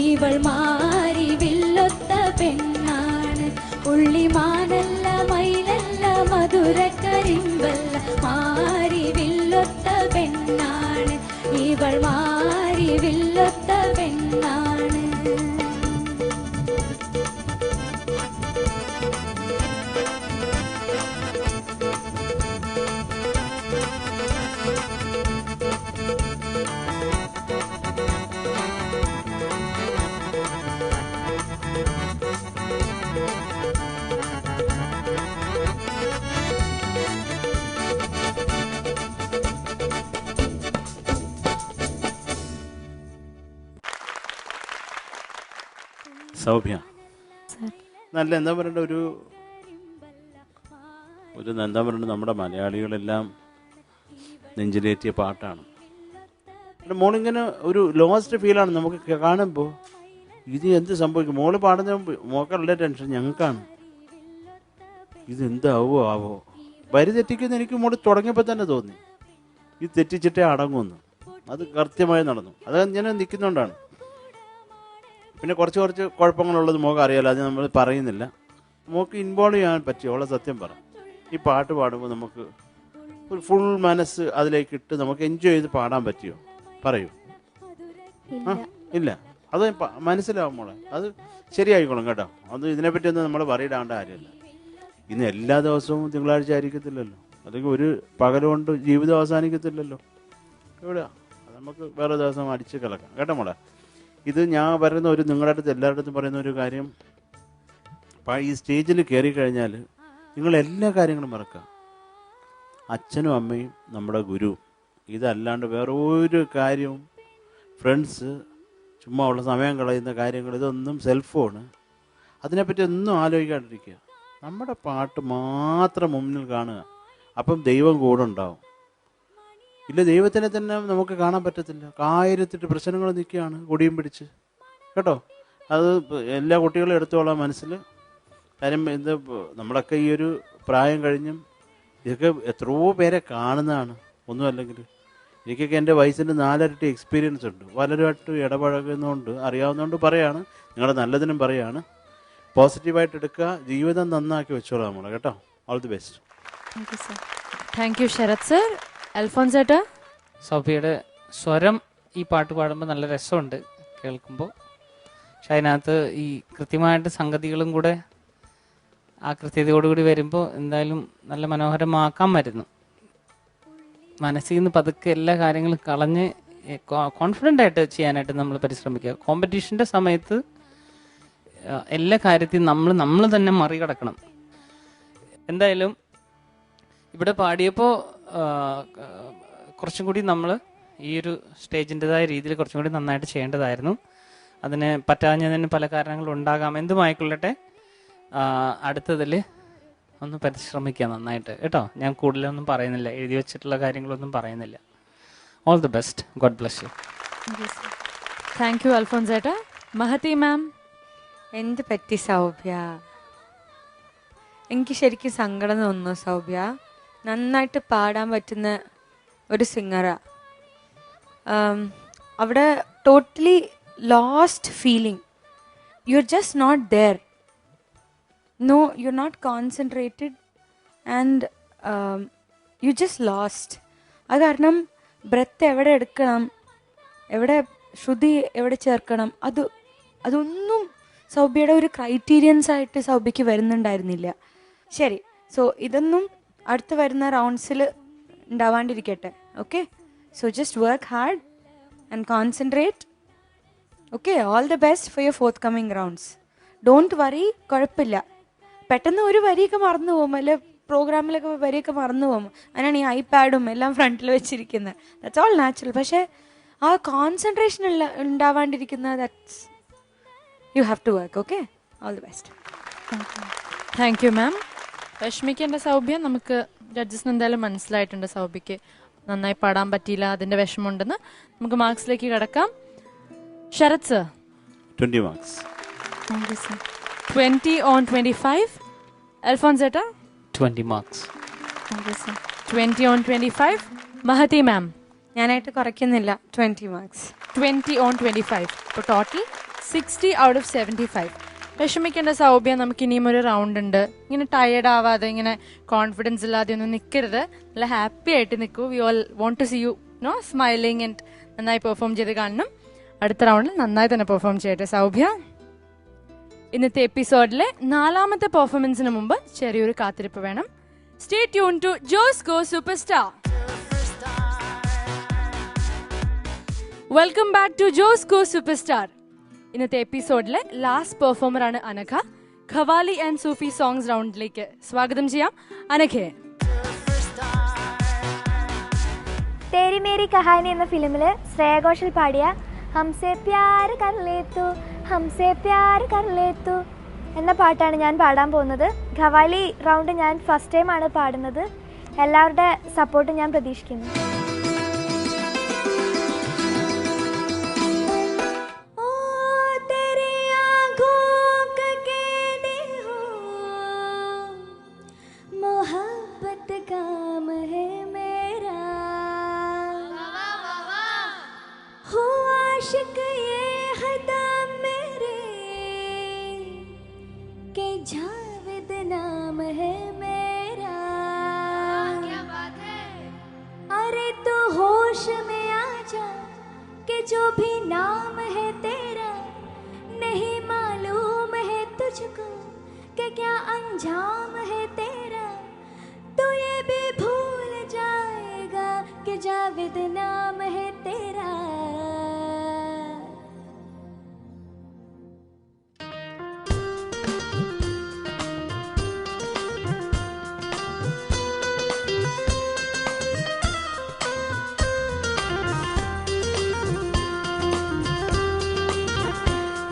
ഇവൾ മാരി വില്ലൊത്ത പെണ്ണാണ്. പുള്ളിമാനല്ല മയിലല്ല മധുരക്കരിമ്പല്ല മാരി വില്ലൊത്ത പെണ്ണാണ് ഇവൾ മാരി വില്ലൊത്ത പെണ്ണാണ്. സൗഭ്യ നല്ല എന്താ പറയണ്ട ഒരു എന്താ പറയണ്ട നമ്മുടെ മലയാളികളെല്ലാം നെഞ്ചിലേറ്റിയ പാട്ടാണ്. മോളിങ്ങനെ ഒരു ലോസ്റ്റ് ഫീലാണ് നമുക്ക് കാണുമ്പോൾ. ഇത് എന്ത് സംഭവിക്കും? മോള് പാടുന്ന മോക്കല്ല ടെൻഷൻ, ഞങ്ങൾക്കാണ്. ഇതെന്താവോ ആവോ വരി തെറ്റിക്കുന്ന എനിക്ക് മോള് തുടങ്ങിയപ്പോൾ തന്നെ തോന്നി ഇത് തെറ്റിച്ചിട്ടേ അടങ്ങുമെന്ന്. അത് കൃത്യമായി നടന്നു. അത് ഞാൻ നിൽക്കുന്നതുകൊണ്ടാണ്. പിന്നെ കുറച്ച് കുഴപ്പങ്ങളുള്ളത് മോക്ക് അറിയാലോ, അത് നമ്മൾ പറയുന്നില്ല. മോക്ക് ഇൻവോൾവ് ചെയ്യാൻ പറ്റിയോ? അവളെ സത്യം പറ. ഈ പാട്ട് പാടുമ്പോൾ നമുക്ക് ഒരു ഫുൾ മനസ്സ് അതിലേക്ക് ഇട്ട് നമുക്ക് എൻജോയ് ചെയ്ത് പാടാൻ പറ്റിയോ? പറയൂ. ആ ഇല്ല, അത് മനസ്സിലാവും മോളെ. അത് ശരിയായിക്കോളും കേട്ടോ. അത് ഇതിനെപ്പറ്റിയൊന്നും നമ്മൾ പറയിടാണ്ട കാര്യമില്ല. ഇന്ന് എല്ലാ ദിവസവും തിങ്കളാഴ്ച ആയിരിക്കത്തില്ലല്ലോ, അല്ലെങ്കിൽ ഒരു പകലുകൊണ്ട് ജീവിതം അവസാനിക്കത്തില്ലല്ലോ. എവിടെയാ നമുക്ക് വേറെ ദിവസം അടിച്ച് കിടക്കാം കേട്ടോ മോളെ. ഇത് ഞാൻ പറയുന്ന ഒരു നിങ്ങളുടെ അടുത്ത് എല്ലാവരുടെ അടുത്തും പറയുന്ന ഒരു കാര്യം, ഈ സ്റ്റേജിൽ കയറി കഴിഞ്ഞാൽ നിങ്ങൾ എല്ലാ കാര്യങ്ങളും മറക്കുക. അച്ഛനും അമ്മയും നമ്മുടെ ഗുരുവും, ഇതല്ലാണ്ട് വേറെ ഒരു കാര്യവും, ഫ്രണ്ട്സ്, ചുമ്മാ ഉള്ള സമയം കളയുന്ന കാര്യങ്ങൾ, ഇതൊന്നും സെൽഫോണ്, അതിനെപ്പറ്റി ഒന്നും ആലോചിക്കാണ്ടിരിക്കുക. നമ്മുടെ പാട്ട് മാത്രം മുന്നിൽ കാണുക. അപ്പം ദൈവം കൂടെ ഉണ്ടാവും. ഇല്ല, ദൈവത്തിനെ തന്നെ നമുക്ക് കാണാൻ പറ്റത്തില്ല. 1008 പ്രശ്നങ്ങൾ നിൽക്കുകയാണ് കൊടിയും പിടിച്ച് കേട്ടോ. അത് എല്ലാ കുട്ടികളും എടുത്തോളാം മനസ്സിൽ. കാര്യം ഇത് നമ്മളൊക്കെ ഈ ഒരു പ്രായം കഴിഞ്ഞും ഇതൊക്കെ എത്രയോ പേരെ കാണുന്നതാണ്. ഒന്നുമല്ലെങ്കിൽ എനിക്കൊക്കെ എൻ്റെ വയസ്സിൻ്റെ 4 ഇരട്ടി എക്സ്പീരിയൻസ് ഉണ്ട്. പലരുമായിട്ട് ഇടപഴകുന്നതുകൊണ്ട് അറിയാവുന്നതുകൊണ്ട് പറയാണ്, നിങ്ങളുടെ നല്ലതിനും പറയാണ്. പോസിറ്റീവായിട്ട് എടുക്കുക, ജീവിതം നന്നാക്കി വെച്ചോളാം നമ്മളെ കേട്ടോ. All the best. Thank you Sarath sir. Alphonse ഏട്ടാ? സൗഫിയുടെ സ്വരം ഈ പാട്ട് പാടുമ്പോൾ നല്ല രസമുണ്ട് കേൾക്കുമ്പോൾ. പക്ഷെ അതിനകത്ത് ഈ കൃത്യമായിട്ട് സംഗതികളും കൂടെ ആ കൃത്യതയോടുകൂടി വരുമ്പോൾ എന്തായാലും നല്ല മനോഹരമാക്കാൻ വരുന്നു. മനസ്സിൽ നിന്ന് പതുക്കെ എല്ലാ കാര്യങ്ങളും കളഞ്ഞ് കോൺഫിഡൻ്റ് ആയിട്ട് ചെയ്യാനായിട്ട് നമ്മൾ പരിശ്രമിക്കുക. കോമ്പറ്റീഷൻ്റെ സമയത്ത് എല്ലാ കാര്യത്തെയും നമ്മൾ തന്നെ മറികടക്കണം. എന്തായാലും ഇവിടെ പാടിയപ്പോൾ കുറച്ചും കൂടി നമ്മൾ ഈ ഒരു സ്റ്റേജിൻ്റെതായ രീതിയിൽ കുറച്ചും കൂടി നന്നായിട്ട് ചെയ്യേണ്ടതായിരുന്നു. അതിന് പറ്റാഞ്ഞതിന് പല കാരണങ്ങളുണ്ടാകാം. എന്തുമായിക്കൊള്ളട്ടെ, അടുത്തതിൽ ഒന്ന് പരിശ്രമിക്കുക നന്നായിട്ട് കേട്ടോ. ഞാൻ കൂടുതലൊന്നും പറയുന്നില്ല, എഴുതി വെച്ചിട്ടുള്ള കാര്യങ്ങളൊന്നും പറയുന്നില്ല. All the best. God bless you. Thank you Alphonse ഏട്ടാ. മഹതി മാം? എന്ത് പറ്റി സൗഭ്യ? എനിക്ക് ശരിക്കും സങ്കടം തോന്നുന്നു സൗഭ്യ. നന്നായിട്ട് പാടാൻ പറ്റുന്ന ഒരു സിംഗറാ. അവിടെ totally lost feeling. You're just not there. No, you're not concentrated and you just lost. അത് കാരണം ബ്രെത്ത് എവിടെ എടുക്കണം, എവിടെ ശ്രുതി എവിടെ ചേർക്കണം, അതൊന്നും സൗബിയുടെ ഒരു ക്രൈറ്റീരിയൻസ് ആയിട്ട് സൗബിക്ക് വരുന്നുണ്ടായിരുന്നില്ല. ശരി, സോ ഇതൊന്നും അടുത്ത് വരുന്ന റൗണ്ട്സിൽ ഉണ്ടാവാണ്ടിരിക്കട്ടെ. Okay, so just work hard and concentrate. Okay, all the best for your fourth coming rounds. Don't worry, കുഴപ്പമില്ല. പെട്ടെന്ന് ഒരു വരിയൊക്കെ മറന്നു പോകും, അല്ലെ പ്രോഗ്രാമിലൊക്കെ വരിയൊക്കെ മറന്നു പോകും. അതിനാണ് ഈ ഐപാഡും എല്ലാം ഫ്രണ്ടിൽ വെച്ചിരിക്കുന്നത്. That's all natural. പക്ഷേ ആ കോൺസെൻട്രേഷൻ ഉണ്ടാവാണ്ടിരിക്കുന്നത് that's you have to work. Okay, all the best. Thank you ma'am. വിഷമിക്കേണ്ട സൗഭ്യം, നമുക്ക് ജഡ്ജസിന് എന്തായാലും മനസ്സിലായിട്ടുണ്ട് സൗഭ്യക്ക് നന്നായി പാടാൻ പറ്റിയില്ല, അതിൻ്റെ വിഷമമുണ്ടെന്ന്. നമുക്ക് മാർക്സിലേക്ക് കിടക്കാം. Sarath sir 20 marks. 20 on 25. Alphonse ഏട്ടാ 20 marks. 20 on 25. മഹതി മാം ഞാനായിട്ട് കുറയ്ക്കുന്നില്ല, 20 മാർക്സ്. 20 on 25. ഇപ്പോൾ ടോട്ടൽ 60 out of 75. വിഷമിക്കേണ്ട സൗഭ്യം, നമുക്ക് ഇനിയും ഒരു റൗണ്ട് ഉണ്ട്. ഇങ്ങനെ ടയേർഡ് ആവാതെ, ഇങ്ങനെ കോൺഫിഡൻസ് ഇല്ലാതെ ഒന്നും നിൽക്കരുത്. നല്ല ഹാപ്പി ആയിട്ട് നിൽക്കൂ. We all want to see you no smiling and നന്നായി പെർഫോം ചെയ്ത് കാണണം. അടുത്ത റൗണ്ടിൽ നന്നായി തന്നെ പെർഫോം ചെയ്യട്ടെ സൗഭ്യ. ഇന്നത്തെ എപ്പിസോഡിലെ 4ാമത്തെ പെർഫോമൻസിന് മുമ്പ് ചെറിയൊരു കാത്തിരിപ്പ് വേണം. Stay tune to Jose go super star. Welcome back to Jose go super star. ഇന്നത്തെ എപ്പിസോഡിലെ ലാസ്റ്റ് പെർഫോമർ ആണ് Anagha. Qawwali and Sufi songs റൗണ്ടിലേക്ക് സ്വാഗതം ചെയ്യാം അനഘയെ. തേരി മേരി കഹാനി എന്ന ഫിലിമിൽ ശ്രേയ ഘോഷൽ പാടിയ ഹംസെ പ്യാർ കർ ലേതു ഹംസെ പ്യാർ കർ ലേതു എന്ന പാട്ടാണ് ഞാൻ പാടാൻ പോകുന്നത്. ഖവാലി റൗണ്ട് ഞാൻ ഫസ്റ്റ് ടൈമാണ് പാടുന്നത്. എല്ലാവരുടെ സപ്പോർട്ട് ഞാൻ പ്രതീക്ഷിക്കുന്നു. काम है मेरा हो आशिक ये हदा मेरे के जावेद नाम है मेरा. क्या बात है. अरे तो होश में आ जा कि जो भी नाम है तेरा नहीं मालूम है तुझको कि क्या अंजाम है तेरा. तो ये भी भूल जाएगा कि जावेद नाम है तेरा.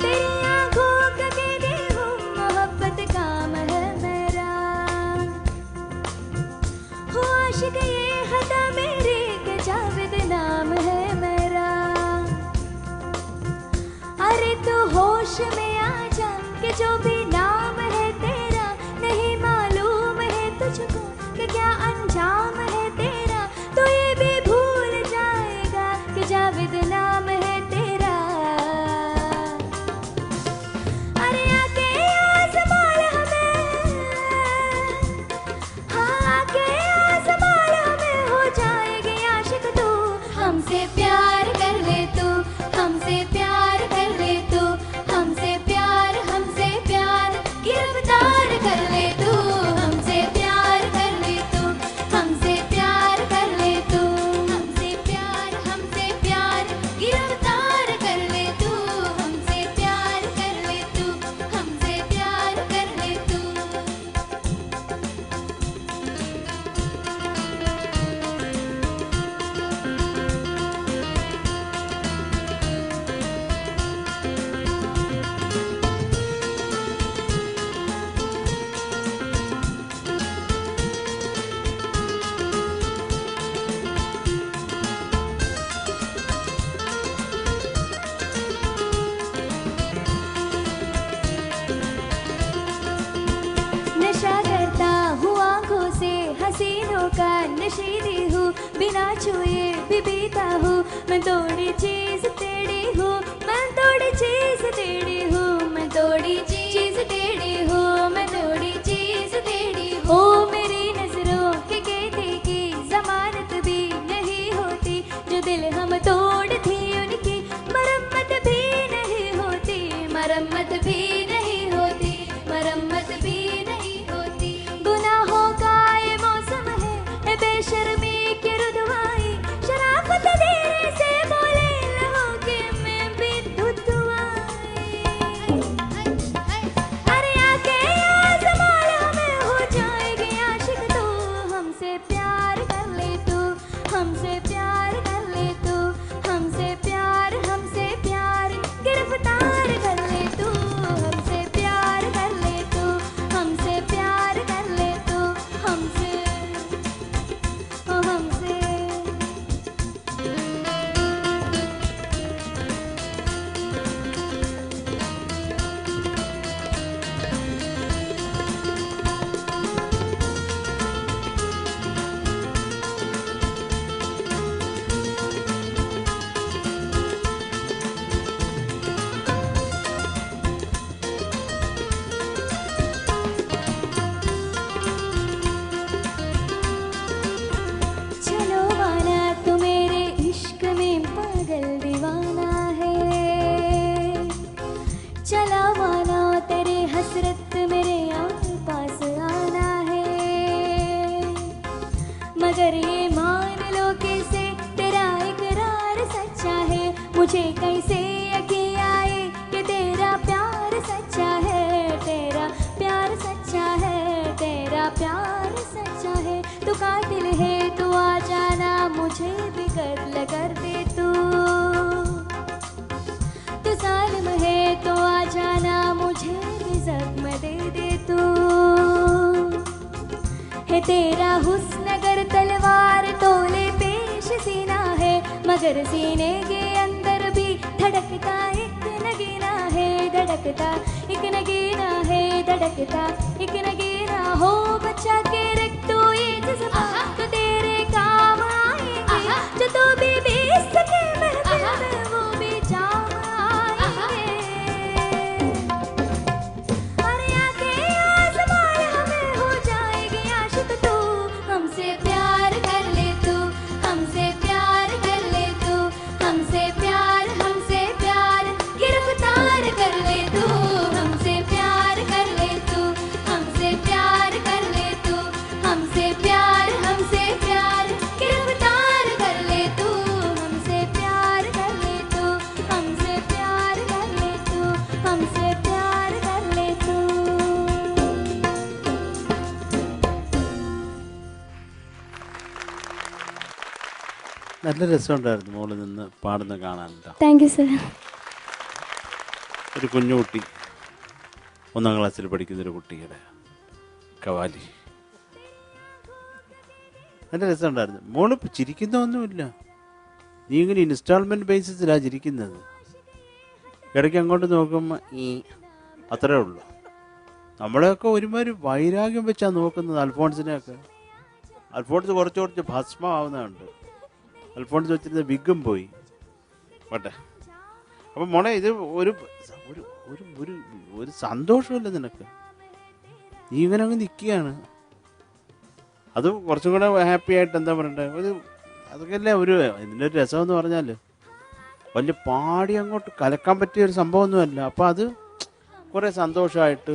तेरी आंखों का कैदी हूँ, मोहब्बत काम है मेरा. हो आशिक ये हदा मेरे के जावेद नाम है मेरा. अरे तो होश में आ जा कि जो भी नाम है तेरा नहीं मालूम है तुझको कि क्या अंजाम है तेरा. तो ये भी भूल जाएगा कि जावेद नाम है तेरा. अरे आके आज़माल हमें, हाँ आके आज़माल हमें, हो जाएगी आशिक तू. हमसे प्यार कर ले तू, हमसे प्यार कर ले तू, हमसे प्यार गिरफ्तार कर ले तू. हमसे प्यार कर ले तू, हमसे प्यार कर ले तू, हमसे प्यार गिरफ्तार कर ले तू. हमसे प्यार कर ले तू, हमसे प्यार कर ले तू. नशा करता हूँ आंखों से हसीनों का नशीली हूँ. बिना छुए भी पीता हूँ मैं, थोड़ी चीज तेरी हूँ, मैं थोड़ी मरम्मत भी नहीं होती, मरम्मत भी नहीं होती। गुनाहों का ये मौसम है बेशर्मी की रुदवाई, शराफत देने से बोले लहोगे मैं भी दुदवाई। अरे आके आज़मा लो मैं हो जाएगी आशिक तू, हमसे प्यार कर ले तू, हमसे प्यार कर ले तू, हमसे प्यार गिरफ्तार कर ले तू, हमसे प्यार कर ले तू, हमसे प्यार कर ले तू, हमसे ओ हमसे। चलो वाला तू मेरे इश्क में पागल दीवाना है, चला वाला तेरे हसरत मेरे पास आना है। मगर ये मान लो कैसे तेरा इकरार सच्चा है, मुझे कैसे यकीन आए कि तेरा प्यार सच्चा है, तेरा प्यार सच्चा है, तेरा प्यार सच्चा है। तू कातिल है तू आ जाना, मुझे भी कर दे तू जालिम है तो आ जाना, मुझे भी जख्म दे तू। है तेरा हुस्न अगर तलवार तोले पेश सीना है, मगर सीने के अंदर भी धड़कता एक नगीना है, धड़कता एक नगीना है, धड़कता एक नगीना हो। बच्चा के रख तो ये जज्बा तो तेरे काम आएंगे, जो तू भी बेच सके महफिल में वो भी जाम आएंगे। अरे आके आज़मा हमें हो जाएगी आशिक तू, हमसे प्यार कर ले तू, हमसे प्यार कर ले तू, हमसे प्यार गिरफ्तार कर ले तू, हमसे प्यार कर ले तू, हमसे प्यार कर ले तू, हमसे प्यार गिरफ्तार कर ले तू, हमसे प्यार कर ले तू, हमसे प्यार कर ले तू, हमसे प्यार कर ले तू। നല്ല രസമുണ്ടായിരുന്നു മോളിൽ നിന്ന് പാടുന്ന കാണാൻ ട്ടോ. Thank you sir. ഒരു കുഞ്ഞുകുട്ടി 1ാം ക്ലാസ്സിൽ പഠിക്കുന്നൊരു കുട്ടിയുടെ കവാലി നല്ല രസമുണ്ടായിരുന്നു. മോള് ചിരിക്കുന്നൊന്നുമില്ല, നീ ഇങ്ങനെ ഇൻസ്റ്റാൾമെൻറ്റ് ബേസിസിലാണ് ചിരിക്കുന്നത്. ഇടയ്ക്ക് അങ്ങോട്ട് നോക്കുമ്പോൾ അത്രേ ഉള്ളൂ. നമ്മളെയൊക്കെ ഒരുമാതിരി വൈരാഗ്യം വെച്ചാണ് നോക്കുന്നത് അൽഫോൺസിനെയൊക്കെ. അൽഫോൺസ് കുറച്ച് ഭസ്മമാവുന്നുണ്ട്. അൽഫോൺസ് വെച്ചിരുന്ന വിഗും പോയി പോട്ടെ. അപ്പം മോളെ ഇത് ഒരു ഒരു ഒരു ഒരു സന്തോഷമല്ല നിനക്ക്, നീ ഇങ്ങനെ അങ്ങ് നിൽക്കുകയാണ്. അത് കുറച്ചും കൂടെ ഹാപ്പി ആയിട്ട് എന്താ പറയണ്ടേ, അതൊക്കെ അല്ലേ ഇതിൻ്റെ ഒരു രസമെന്ന് പറഞ്ഞാൽ വലിയ പാടി അങ്ങോട്ട് കലക്കാൻ പറ്റിയ ഒരു സംഭവമൊന്നുമല്ല. അപ്പോൾ അത് കുറേ സന്തോഷമായിട്ട്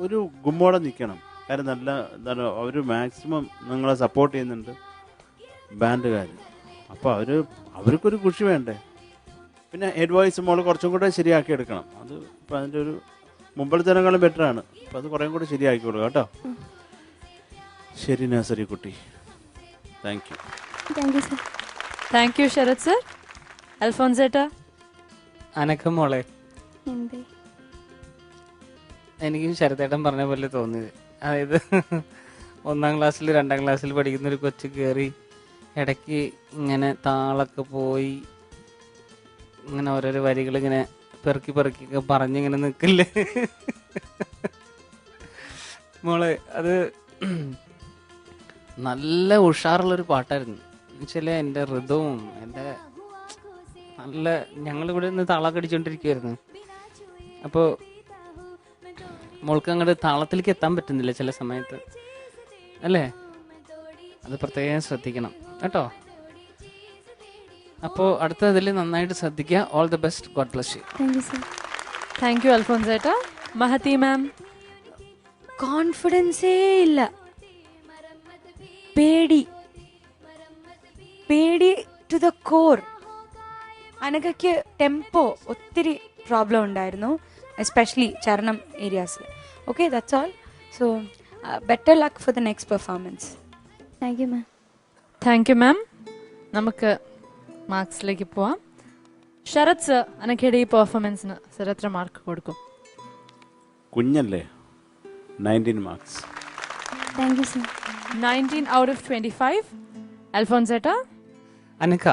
ഒരു ഗുമ്മോടെ നിൽക്കണം. കാര്യം നല്ല എന്താണ് അവർ മാക്സിമം നിങ്ങളെ സപ്പോർട്ട് ചെയ്യുന്നുണ്ട് ബാൻഡുകാർ. അപ്പോൾ അവർക്കൊരു ഖുഷി വേണ്ടേ. പിന്നെ ഹെഡ് വോയിസ് മോള് കുറച്ചും കൂടെ ശരിയാക്കി എടുക്കണം. അത് ഇപ്പം അതിൻ്റെ ഒരു മുമ്പിലത്തേക്കാളും ബെറ്ററാണ്. അപ്പം അത് കുറേം കൂടെ ശരിയാക്കിക്കോളൂ കേട്ടോ. ശരി നഴ്സറി കുട്ടി, thank you. Thank you sir. Thank you Sarath sir. അൽഫോൻസേട്ടാ? അനക്കം മോളെ, എന്തേ? എനിക്കും ശരത്തേട്ടൻ പറഞ്ഞ പോലെ തോന്നിയത്. അതായത് 1ാം ക്ലാസ്സിൽ 2ാം ക്ലാസ്സിൽ പഠിക്കുന്നൊരു കൊച്ചു കയറി ഇടയ്ക്ക് ഇങ്ങനെ താളൊക്കെ പോയി ഇങ്ങനെ ഓരോരോ വരികൾ ഇങ്ങനെ പെറുക്കിയൊക്കെ പറഞ്ഞിങ്ങനെ നിൽക്കില്ലേ മോളെ. അത് നല്ല ഉഷാറുള്ളൊരു പാട്ടായിരുന്നു. എന്നുവെച്ചാൽ എൻ്റെ ഋതവും എൻ്റെ നല്ല ഞങ്ങളിവിടെ നിന്ന് താളമൊക്കെ അടിച്ചുകൊണ്ടിരിക്കുമായിരുന്നു. അപ്പോൾ മോൾക്ക് അങ്ങോട്ട് താളത്തിലേക്ക് എത്താൻ പറ്റുന്നില്ല ചില സമയത്ത് അല്ലേ. അത് പ്രത്യേകം ശ്രദ്ധിക്കണം കേട്ടോ. അപ്പോൾ അടുത്തതിൽ നന്നായിട്ട് ശ്രദ്ധിക്കുക. All the best. God bless you. Thank you sir. Thank you അൽഫോൻസേട്ട. മഹതി മാം. കോൺഫിഡൻസേ ഇല്ല, പേടി ടു ദ കോർ. അനഘയ്ക്ക് ടെമ്പോ ഒത്തിരി പ്രോബ്ലം ഉണ്ടായിരുന്നു, എസ്പെഷ്യലി ചരണം ഏരിയാസിൽ. Okay, that's all. So better luck for the next performance. Thank you ma'am. Thank you ma'am. നമുക്ക് മാർക്സിലേക്ക് പോവാം. ശരത് സർ, അനഘയുടെ ഈ പെർഫോമൻസിന് സർ എത്ര മാർക്ക് കൊടുക്കും? കുഞ്ഞല്ലേ, 19 marks. Thank you sir. 19 out of 25. അൽഫോൻസേട്ട? അനഘ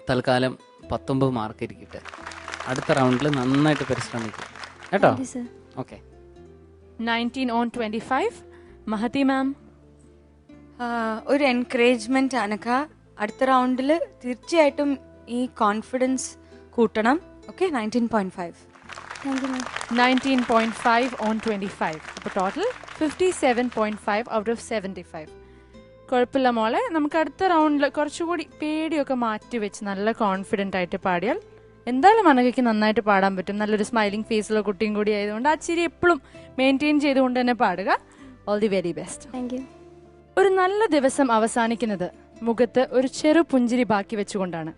തൽക്കാലം 19 മാർക്ക് ഇരിക്കട്ടെ. അടുത്ത റൗണ്ടിൽ നന്നായിട്ട് പരിശ്രമിക്കും കേട്ടോ. ഓക്കെ. 19 on 25. മഹതി മാം? ഒരു എൻകറേജ്മെന്റ് അനഘ, അടുത്ത റൗണ്ടിൽ തീർച്ചയായിട്ടും ഈ കോൺഫിഡൻസ് കൂട്ടണം. Okay, 19.5. Thank you ma'am. 19.5 on 25. അപ്പോൾ ടോട്ടൽ 57.5 out of 75. കുഴപ്പമില്ല മോളെ. നമുക്ക് അടുത്ത റൗണ്ടിൽ കുറച്ചുകൂടി പേടിയൊക്കെ മാറ്റി വെച്ച് നല്ല കോൺഫിഡൻ്റ് ആയിട്ട് പാടിയാൽ എന്തായാലും അനഘയ്ക്ക് നന്നായിട്ട് പാടാൻ പറ്റും. നല്ലൊരു സ്മൈലിംഗ് ഫേസുള്ള കുട്ടിയും കൂടി ആയതുകൊണ്ട് ആ ചിരി എപ്പോഴും മെയിൻറ്റെയിൻ ചെയ്തുകൊണ്ട് തന്നെ പാടുക. All the very best. Thank U. ഒരു നല്ല ദിവസം അവസാനിക്കുന്നത് മുഖത്ത് ഒരു ചെറു പുഞ്ചിരി ബാക്കി വെച്ചുകൊണ്ടാണ്.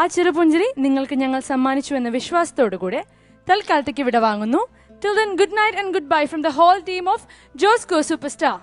ആ ചെറുപുഞ്ചിരി നിങ്ങൾക്ക് ഞങ്ങൾ സമ്മാനിച്ചു എന്ന വിശ്വാസത്തോടു കൂടെ തൽക്കാലത്തേക്ക് വിട വാങ്ങുന്നു. Till then, good night and goodbye from the whole team of Josco Superstar.